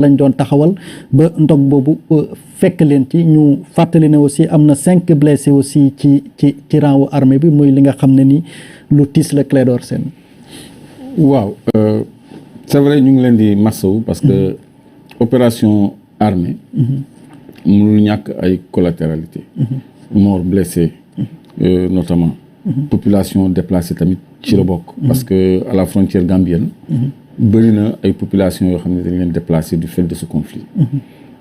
lañ doon taxawal ba ndog boobu fekk leen ci ñu fàttali ne aussi am na 5 blessés aussi ci rang wu armée bi muy li nga xam ne ni lu tiis la Clédor Sène. waaw c'est vrai ñu ngi leen di massawu parce que opération armée mënul ñàkk ay collatéralité mort blessé notamment population déplacée tamit ci la bokk parce que à la frontière gambienne bëri na ay population yoo xam ne dañ leen déplacé du fait de ce conflit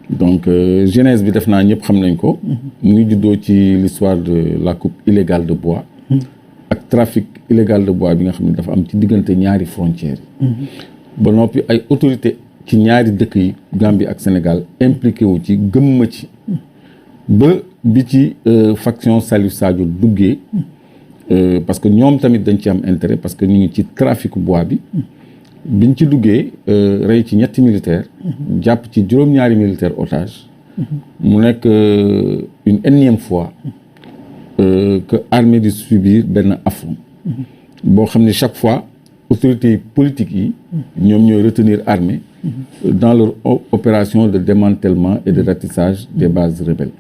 donc genèse bi def naa ñëpp xam nañ ko mu ngi juddoo ci l'histoire de la coupe illégale de bois ak trafic illégal de bois bi nga xam ne dafa am ci diggante ñaari frontières yi ba noppi ay autorité ci ñaari dëkk yi Gambie ak Sénégal impliqué wu ci gëmma ci ba bi ci faction Salif Sadio duggee parce que ñoom tamit dañ ci am intérêt parce que ñu ngi ci trafic bois bi biñ ci duggee rey ci 3 militaires jàpp ci juróom-ñaari militaires otages mu nekk une énième fois que armée di subir benn affront boo xam ne chaque fois autorités politiques yi ñoom ñooy retenir armée dans leur opération de démantèlement et de ratissage des bases rebelles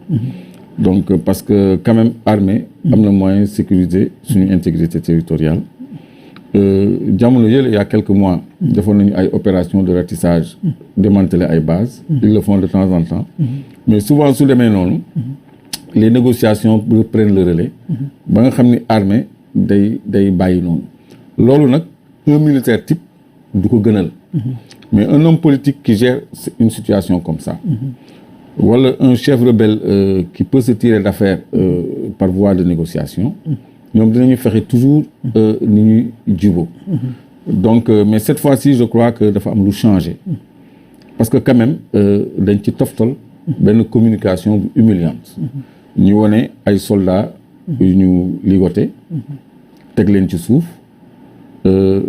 donc parce que quand même armée am na moyen de sécuriser suñu intégrité territoriale jamono yële il y a quelques mois defoon nañu ay opération de ratissage démanteler ay bases ils le font de temps en temps mais souvent su demee noonu les négociations reprennent le relais ba nga xam ni armée day bàyyi noonu loolu nag un militaire type du ko gënal mais un homme politique qui gère une situation comme ça wala un chef rebelle qui peut se tirer d'affaire par voie de négociation ñoom dinañu fexe toujours ni ñuy jubóo donc mais cette fois-ci je crois que dafa am lu changé parce que quand même dañ ci toftal benn communication bu humiliante ñu wone ay soldats yu ñu ligoté teg leen ci suuf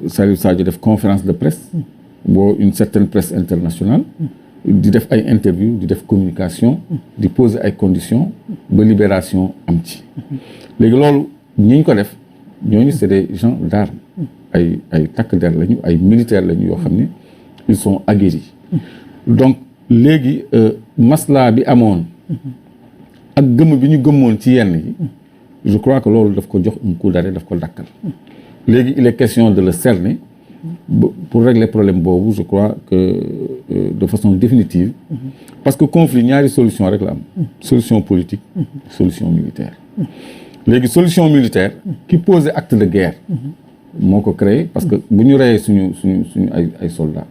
Salif Sadio def conférence de presse boo une certaine presse internationale di def ay interview di def communication di poser ay conditions ba libération am ci léegi loolu ñi ñu ko def ñooñu c'est des gens d'armes ay takk der lañu ay militaires lañu yoo xam ne ils sont aguerris donc léegi masla bi amoon ak gëmm bi ñu gëmmoon ci yenn yi je crois que loolu daf ko jox un coup d'arrêt daf ko dakkal léegi il est question de le cerner pour régler problème boobu je crois que de façon définitive parce que conflit ñaari solution rek la am solution politique solution militaire léegi solution militaire qui posait acte de guerre moo ko créé parce que bu ñu reyee suñu ay soldats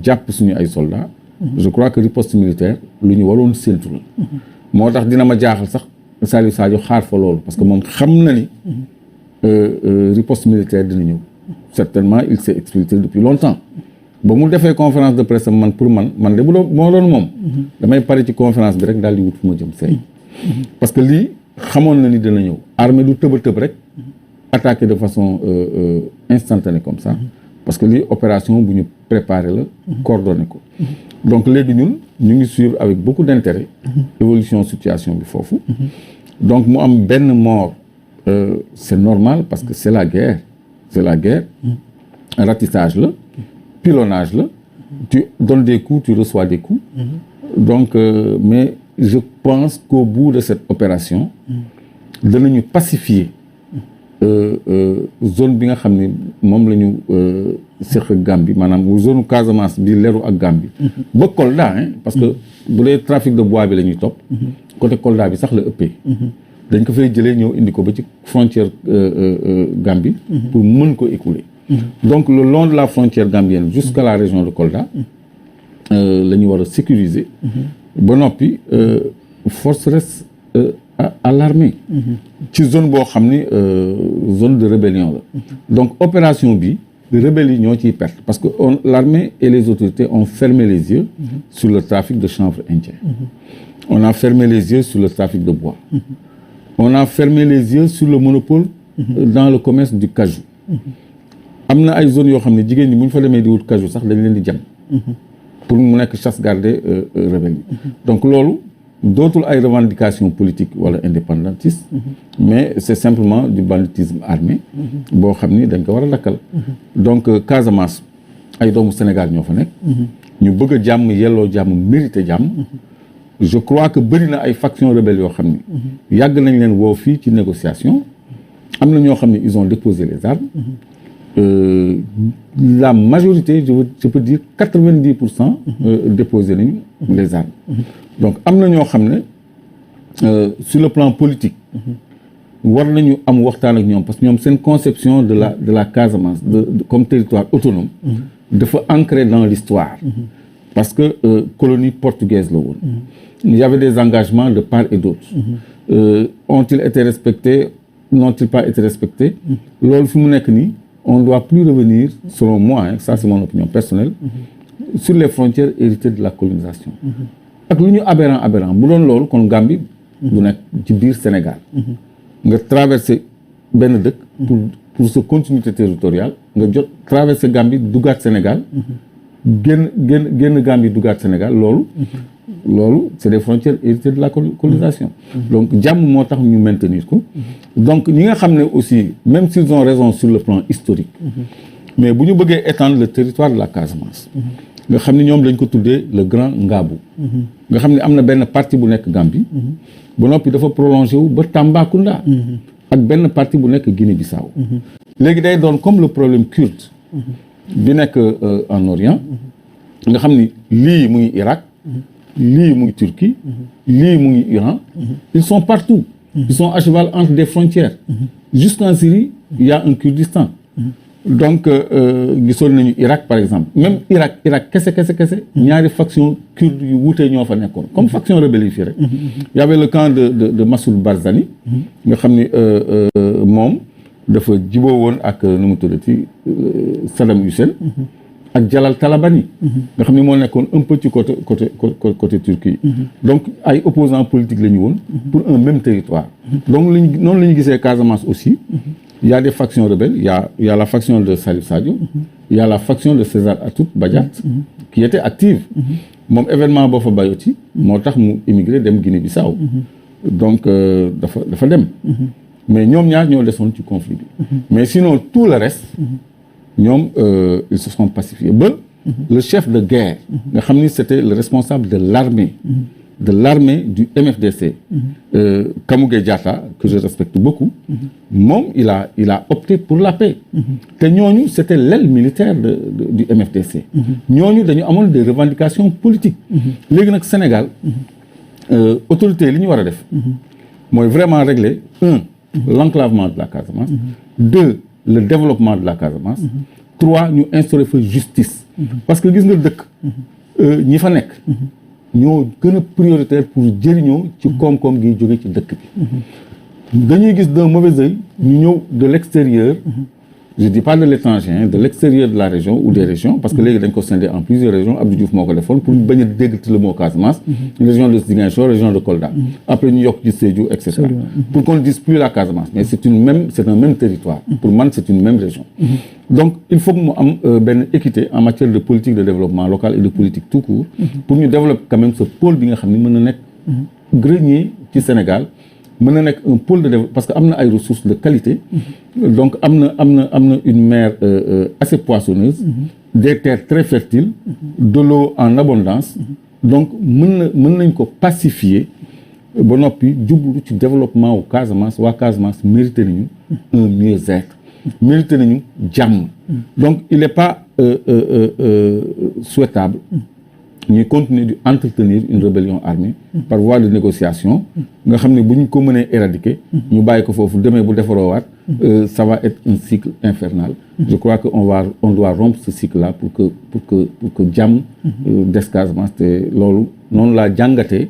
jàpp suñu ay soldats je crois que riposte militaire lu ñu waroon séntu la moo tax dina ma jaaxal sax Salif Sadio xaar fa loolu parce que moom xam na ni riposte militaire dina ñëw certainement il s'est expliqué depuis longtemps ba mu defee conférence de presse man pour man de bu doon moo doon moom damay pare ci conférence bi rek daal di wut fu ma jëm seey parce que lii xamoon na ni dina ñëw armée du tëb a tëb rek attaquer de façon instantanée comme ça parce que lii opération bu ñu préparer la coordonner ko donc léegi ñun ñu ngi suivre avec beaucoup d'intérêt évolution situation bi foofu donc mu am benn mort c'est normal parce que c'est la guerre ratissage la pilonnage la tu donnes des coups tu reçois des coups donc mais je pense qu'au bout de cette opération danañu pacifier zone bi nga xam ne moom la ñu seq ak Gambie maanaam zone Casamance bi leru ak Gambie ba Kolda parce que bu dee trafic de bois bi la ñuy topp côté Kolda bi sax la ëppee dañ ko fay jëlee ñëw indi ko ba ci frontière Gambie pour mën ko écouler donc le long de la frontière gambienne jusqu'à la région de Kolda la ñu war a sécuriser ba noppi force reste à l'armée ci zone boo xam ni zone de rébellion la donc opération bi rebelles yi ñoo ciy perte parce que l'armée et les autorités ont fermé les yeux sur le trafic de chanvre indien on a fermé les yeux sur le trafic de bois on a fermé les yeux sur le monopole dans le commerce du cajou am na ay zones yoo xam ne jigéen ñi bu ñu fa demee di wut cajou sax dañ leen di jam pour mu nekk chasse gardée rebelle yi donc loolu dootul ay revendications politiques wala indépendantistes mais c'est simplement du banditisme armé boo xam ni dañ ko war a dakkal donc Casamance ay doomu Sénégal ñoo fa nekk ñu bëgg a jàmm yelloo jàmm mérité jàmm je crois que bëri na ay factions rebelles yoo xam ni yàgg nañ leen woo fii ci négociation am na ñoo xam ne ils ont déposé les armes la majorité je peux dire 90% déposé nañu les armes donc am na ñoo xam ne sur le plan politique war nañu am waxtaan ak ñoom parce que ñoom seen conception de la Casamance comme territoire autonome dafa ancré dans l'histoire parce que colonie portugaise la woon il y avait des engagements de part et d'autre ont-ils été respectés n'ont-ils pas été respectés loolu fi mu nekk nii on ne doit plus revenir selon moi ça c'est mon opinion personnelle sur les frontières héritées de la colonisation ak lu ñu aberrant bu doon loolu kon Gambie du nekk ci biir Sénégal nga traversé benn dëkk pour sa continuité territoriale nga jot traversé Gambie duggaat Sénégal génn Gambie duggaat Sénégal loolu c'est des frontières héritées de la colonisation donc jàmm moo tax ñu maintenir ko donc ñi nga xam ne aussi même s'ils ont raison sur le plan historique mais bu ñu bëggee étendre le territoire de la Casamance nga xam ne ñoom lañ ko tuddee le Grand Ngabou nga xam ne am na benn partie bu nekk Gambie ba noppi dafa prolongé wu ba Tambacounda ak benn partie bu nekk Guinée-Bissau léegi day doon comme le problème kurde bi nekk en Orient nga xam ni lii mu ngi Irak lii mu ngi Turquie lii mu ngi Iran ils sont partout ils sont à cheval entre des frontières jusqu'en Syrie il y a un Kurdistan donc gisoon nañu Irak par exemple même Irak kese ñaari faction kurde yu wuutee ñoo fa nekkoon comme faction rebelle yi fii rek il y avait le camp de Massoud Barzani nga xam ni moom dafa jiboo woon ak nu mu tuddati Saddam Hussein ak Jalal Talabani nga xam ne moo nekkoon un peu ci côté Turquie donc ay opposants politiques la ñu woon pour un même territoire donc noonu la ñu gisee Casamance aussi il y a des factions rebelles il y a la faction de Salif Sadio il y a la faction de César Atoute Badiate qui était active moom événement boo fa bayoti moo tax mu immigré dem Guinée-Bissau donc dafa dem mais ñoom ñaar ñoo desoon ci conflit bi mais sinon tout le reste ñoom ils se sont pacifiés ba le chef de guerre nga xam ni c'était le responsable de l'armée du MFDC Kamougué Diatta que je respecte beaucoup moom il a opté pour la paix te ñooñu c'était l'aile militaire du MFDC ñooñu dañu amoon des revendications politiques léegi nag Sénégal autorité li ñu war a def mooy vraiment régler l'enclavement de la Casamance 2 le développement de la Casamance 3 ñu instaurer fa justice parce que gis nga dëkk ñi fa nekk ñoo gën a prioritaire pour jëriñoo ci koom-koom gi jóge ci dëkk bi dañuy gis d'un mauvais œil ñu ñëw de l'extérieur je dis pas de l'étranger de l'extérieur de la région ou des régions parce que léegi dañ ko scindé en plusieurs régions Abdou Diouf moo ko defoon pour bañ a dégg le mot Casamance région de Ziguinchor région de Kolda après ñu yokk ci Sédhiou et cetera pour qu'on ne dise plus la Casamance mais c'est un même territoire pour man c'est une même région donc il faut que mu am benn équité en matière de politique de développement local et de politique tout court pour ñu développer quand même ce pôle bi nga xam ne mën na nekk grenier ci Sénégal mën na nekk un pôle de développement parce que am na ay ressources de qualité donc am na une mer assez poissonneuse des terres très fertiles de l'eau en abondance donc mën nañ ko pacifier ba noppi jublu ci développement wu Casamance waa Casamance mérité nañu un mieux-être mérité nañu jàmm donc il n'est pas souhaitable ñuy continuer di entretenir une rébellion armée par voie de négociation nga xam ne bu ñu ko mënee éradiquer ñu bàyyi ko foofu demee bu defaroowaat ça va être un cycle infernal je crois que on doit rompre ce cycle là pour que jàmm des Casamance te loolu noonu laa jàngatee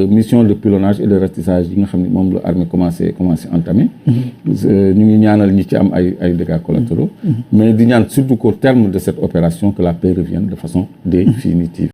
mission de pilonnage et de ratissage yi nga xam ne moom la armée commencé entamé ñu ngi ñaanal ñi ci am ay dégâts collatéraux mais di ñaan surtout qu'au terme de cette opération que la paix revienne de façon définitive